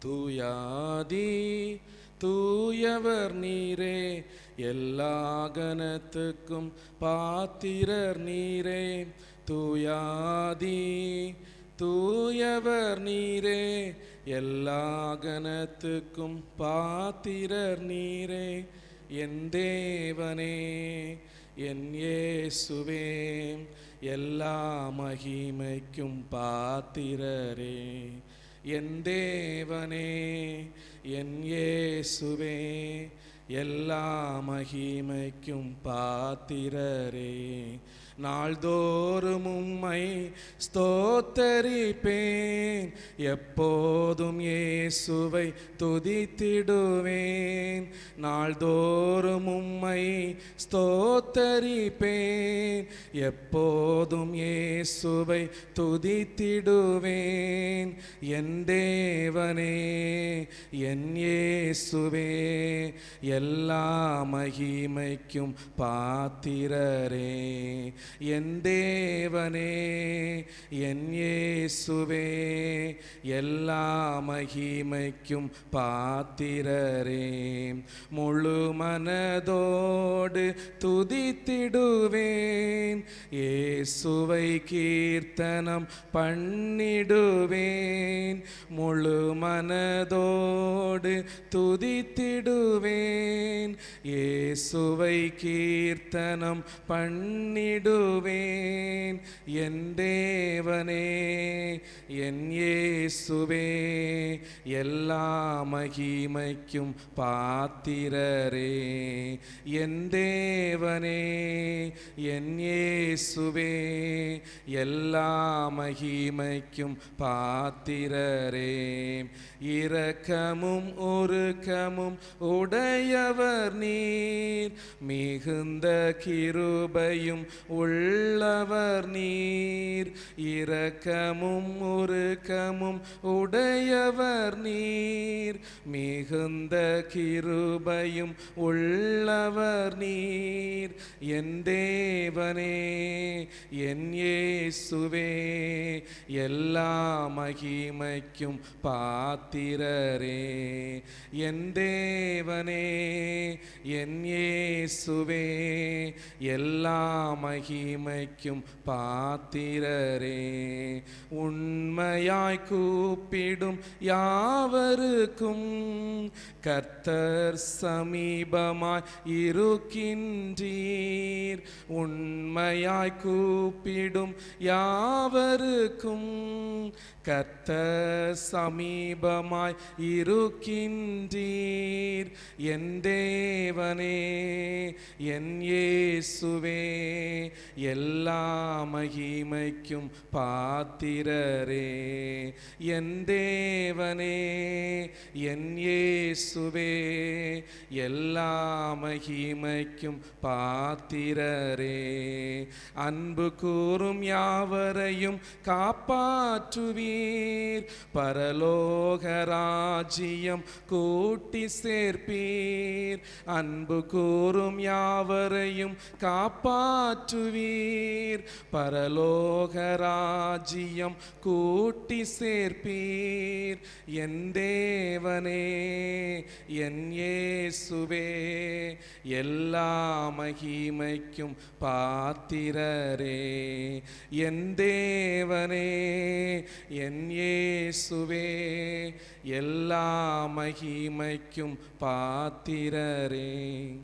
தூயாதி தூயவர் நீரே, எல்லா கனத்துக்கும் பாத்திரர் நீரே. தூயாதி தூயவர் நீரே, எல்லா கனத்துக்கும் பாத்திரர் நீரே. என் தேவனே, என் இயேசுவே, எல்லா மகிமைக்கும் பாத்திரரே. என் தேவனே, என் இயேசுவே, எல்லா மகிமைக்கும் பாத்திரரே. நாள்தோறும் உம்மை ஸ்தோத்தரிப்பேன், எப்போதும் இயேசுவை துதித்திடுவேன். நாள்தோறும் உம்மை ஸ்தோத்தரிப்பேன், எப்போதும் இயேசுவை துதித்திடுவேன். என் தேவனே, என் இயேசுவே, எல்லா மகிமைக்கும் பாத்திரரே. என் தேவனே, என் இயேசுவே, எல்லா மகிமைக்கும் பாத்திரரே. முழு மனதோடு துதித்திடுவேன், இயேசுவை கீர்த்தனம் பண்ணிடுவேன். முழு மனதோடு துதித்திடுவேன், இயேசுவை கீர்த்தனம் பண்ணிடுவேன். என் தேவனே, என் இயேசுவே, எல்லா மகிமைக்கும் பாத்திரரே. என் தேவனே, என் இயேசுவே, எல்லா மகிமைக்கும் பாத்திரரே. இரக்கமும் உருக்கமும் உடையவர் நீர், மிகுந்த கிருபையும் உள்ளவர் நீர். இரக்கமும் உருக்கமும் உடையவர் நீர், மிகுந்த கிருபையும் உள்ளவர் நீர். என் தேவனே, என் இயேசுவே, எல்லா மகிமைக்கும் பாத்திரரே. என் தேவனே, என் இயேசுவே, எல்லா மகிமைக்கும் பாத்திரரே. உண்மையாய் கூப்பிடும் யாவருக்கும் கர்த்தர் சமீபமாய் இருக்கின்றீர். உண்மையாய் கூப்பிடும் யாவருக்கும் கர்த்தர் சமீபமாய் இருக்கின்றீர். என் தேவனே, என் இயேசுவே, எல்லா மகிமைக்கும் பாத்திரரே. என் தேவனே, என் இயேசுவே, எல்லா மகிமைக்கும் பாத்திரரே. அன்பு கூறும் யாவரையும் காப்பாற்றுவீர், பரலோக ராஜ்யம் கூட்டி சேர்ப்பீர். அன்பு கூறும் யாவரையும் காப்பாற்றுவீர், பரலோக ராஜ்யம் கூட்டி சேர்ப்பீர். என் தேவனே, என் இயேசுவே, எல்லா மகிமைக்கும் பாத்திரரே. என் தேவனே, என் இயேசுவே, எல்லா மகிமைக்கும் பாத்திரரே.